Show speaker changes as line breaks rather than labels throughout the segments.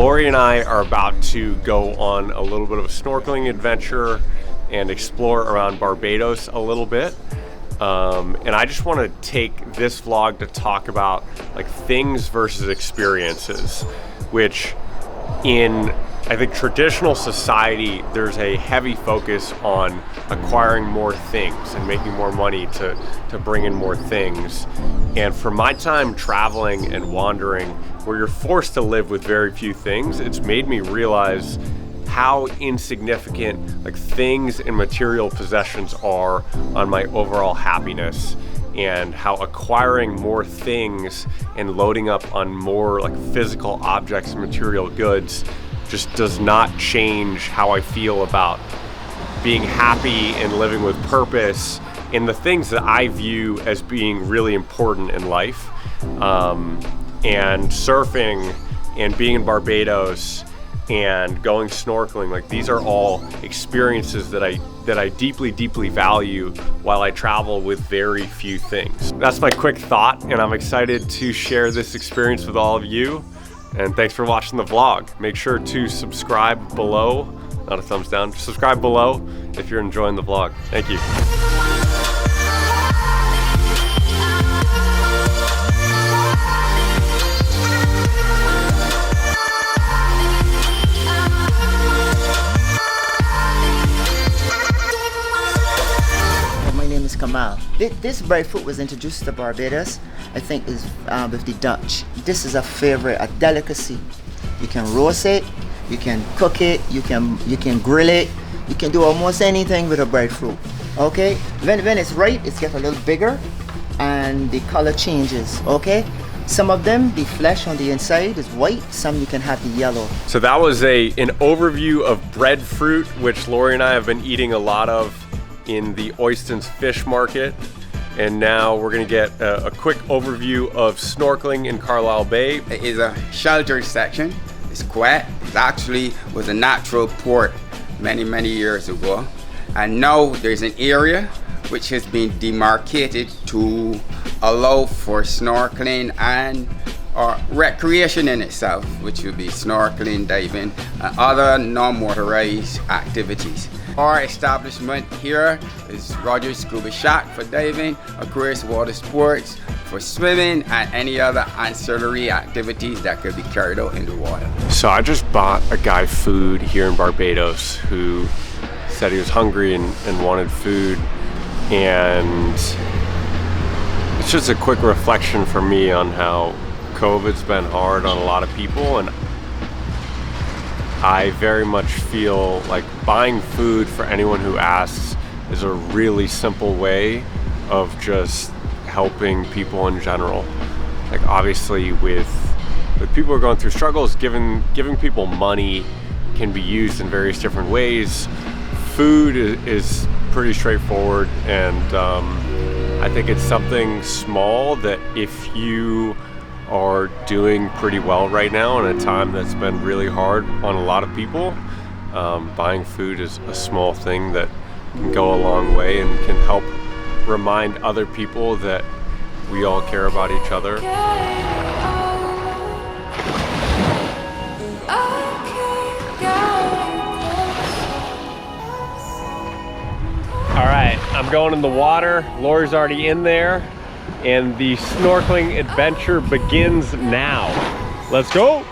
Lori and I are about to go on a little bit of a snorkeling adventure and explore around Barbados a little bit. And I just want to take this vlog to talk about like things versus experiences, which in, I think, traditional society, there's a heavy focus on acquiring more things and making more money to bring in more things. And for my time traveling and wandering, where you're forced to live with very few things, it's made me realize how insignificant like things and material possessions are on my overall happiness, and how acquiring more things and loading up on more like physical objects and material goods just does not change how I feel about being happy and living with purpose and the things that I view as being really important in life. And surfing and being in Barbados and going snorkeling, like these are all experiences that I deeply value while I travel with very few things. That's my quick thought, and I'm excited to share this experience with all of you. And thanks for watching the vlog. Make sure to subscribe below, not a thumbs down, subscribe below if you're enjoying the vlog. Thank you.
This breadfruit was introduced to Barbados, I think, is with the Dutch. This is a favorite, a delicacy. You can roast it, you can cook it, you can grill it, you can do almost anything with a breadfruit. Okay, when it's ripe, it's get a little bigger, and the color changes. Okay, some of them, the flesh on the inside is white. Some you can have the yellow.
So that was an overview of breadfruit, which Lori and I have been eating a lot of in the Oystons fish market. And now we're gonna get a quick overview of snorkeling in Carlisle Bay.
It is a sheltered section. It's quiet. It actually was a natural port many years ago. And now there's an area which has been demarcated to allow for snorkeling and recreation in itself, which would be snorkeling, diving, and other non-motorized activities. Our establishment here is Rogers Scuba Shack for diving, Aquarius Water Sports for swimming, and any other ancillary activities that could be carried out in the water.
So I just bought a guy food here in Barbados who said he was hungry and wanted food, and it's just a quick reflection for me on how COVID's been hard on a lot of people, and I very much feel like buying food for anyone who asks is a really simple way of just helping people in general. Like obviously with people who are going through struggles, giving people money can be used in various different ways. Food is pretty straightforward, and I think it's something small that if you are doing pretty well right now in a time that's been really hard on a lot of people, buying food is a small thing that can go a long way and can help remind other people that we all care about each other. All right, I'm going in the water. Lori's already in there, and the snorkeling adventure begins now. Let's go.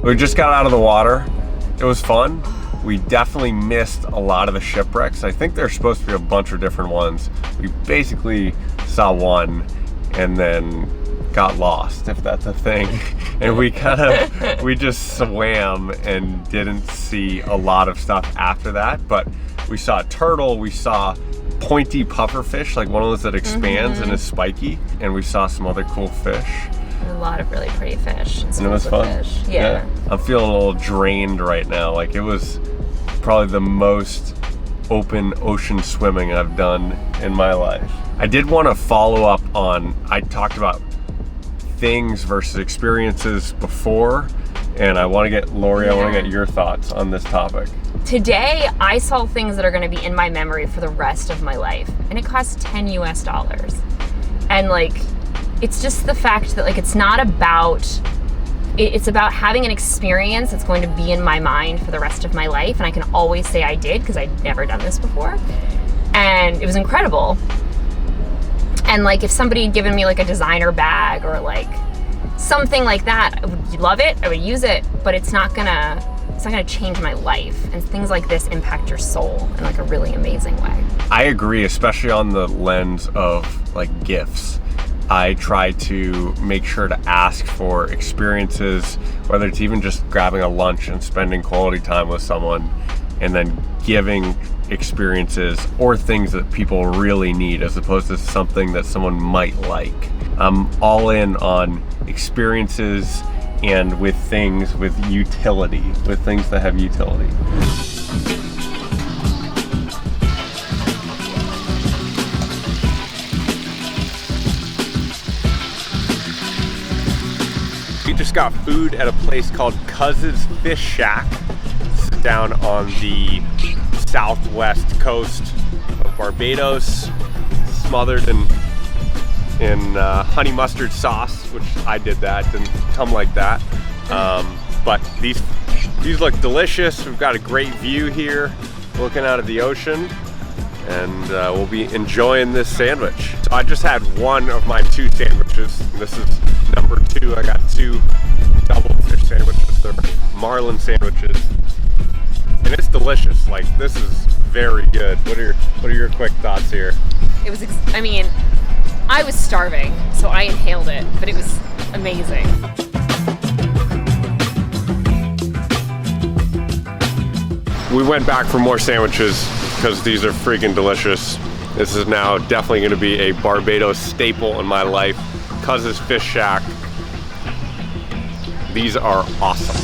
We just got out of the water. It was fun. We definitely missed a lot of the shipwrecks. I think there's supposed to be a bunch of different ones. We basically saw one and then got lost, if that's a thing. And we just swam and didn't see a lot of stuff after that. But we saw a turtle, we saw pointy pufferfish, like one of those that expands and is spiky. And we saw some other cool fish.
A lot of really pretty fish.
And it was fun.
Fish. Yeah.
I'm feeling a little drained right now. Like, it was probably the most open ocean swimming I've done in my life. I did want to follow up on, I talked about things versus experiences before, and I want to get, Lori, I want to get your thoughts on this topic.
Today, I saw things that are going to be in my memory for the rest of my life, and it costs $10 US. And like, it's just the fact that like, it's not about, it's about having an experience that's going to be in my mind for the rest of my life, and I can always say I did because I'd never done this before, and it was incredible. And like, if somebody had given me like a designer bag or like something like that, I would love it, I would use it, but it's not gonna change my life. And things like this impact your soul in like a really amazing way.
I agree, especially on the lens of like gifts. I try to make sure to ask for experiences, whether it's even just grabbing a lunch and spending quality time with someone, and then giving experiences or things that people really need as opposed to something that someone might like. I'm all in on experiences and with things with utility, with things that have utility. We just got food at a place called Cuz's Fish Shack. This is down on the southwest coast of Barbados, smothered in honey mustard sauce, which I did that, didn't come like that. But these look delicious. We've got a great view here, looking out at the ocean, and we'll be enjoying this sandwich. So I just had one of my 2 sandwiches. This is number 2. I got 2 double fish sandwiches. They're marlin sandwiches, and it's delicious. Like, this is very good. What are your quick thoughts here?
It was, I mean, I was starving, so I inhaled it, but it was amazing.
We went back for more sandwiches because these are freaking delicious. This is now definitely going to be a Barbados staple in my life. Cuz's Fish Shack. These are awesome.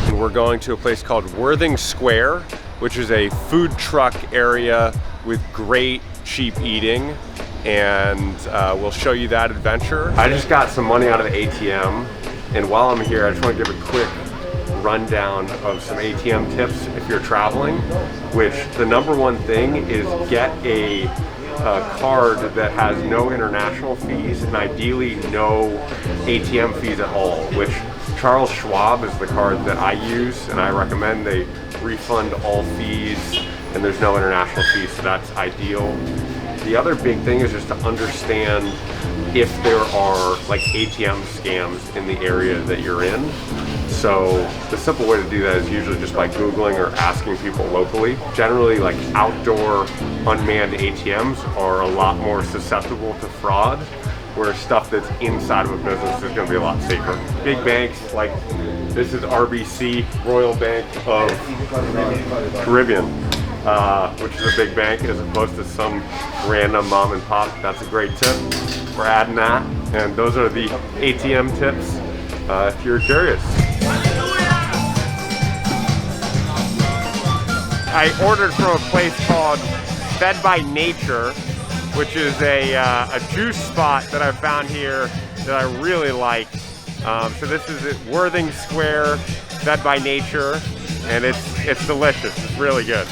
And we're going to a place called Worthing Square, which is a food truck area with great cheap eating, and we'll show you that adventure. I just got some money out of the ATM, and while I'm here, I just want to give a quick rundown of some ATM tips if you're traveling, which the #1 thing is get a card that has no international fees and ideally no ATM fees at all, which Charles Schwab is the card that I use, and I recommend. They refund all fees and there's no international fees, so that's ideal. The other big thing is just to understand if there are like ATM scams in the area that you're in. So the simple way to do that is usually just by Googling or asking people locally. Generally, like outdoor unmanned ATMs are a lot more susceptible to fraud, where stuff that's inside of a business is going to be a lot safer. Big banks, like this is RBC, Royal Bank of Caribbean, which is a big bank as opposed to some random mom and pop. That's a great tip. We're adding that. And those are the ATM tips if you're curious. I ordered from a place called Fed by Nature, which is a juice spot that I found here that I really like. So this is at Worthing Square, Fed by Nature, and it's delicious. It's really good.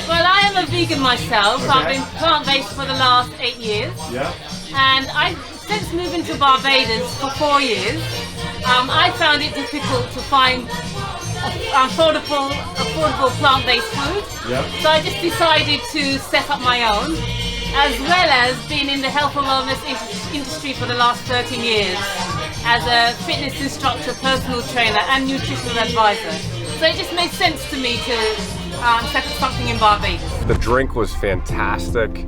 Well, I am a vegan myself. Okay. I've been plant-based for the last 8 years. Yeah. And since moving to Barbados for 4 years, I found it difficult to find affordable plant-based food. Yep. So I just decided to set up my own, as well as being in the health and wellness industry for the last 13 years as a fitness instructor, personal trainer and nutritional advisor. So it just made sense to me to set up something in Barbados.
The drink was fantastic,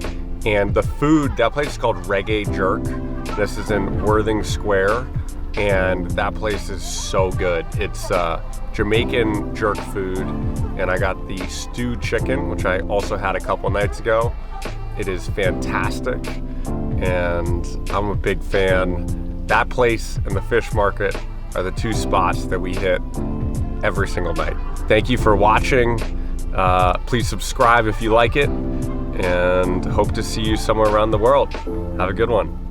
And the food, that place is called Reggae Jerk. This is in Worthing Square, and that place is so good. It's Jamaican jerk food, and I got the stewed chicken, which I also had a couple nights ago. It is fantastic, and I'm a big fan. That place and the fish market are the two spots that we hit every single night. Thank you for watching. Please subscribe if you like it, and hope to see you somewhere around the world. Have a good one.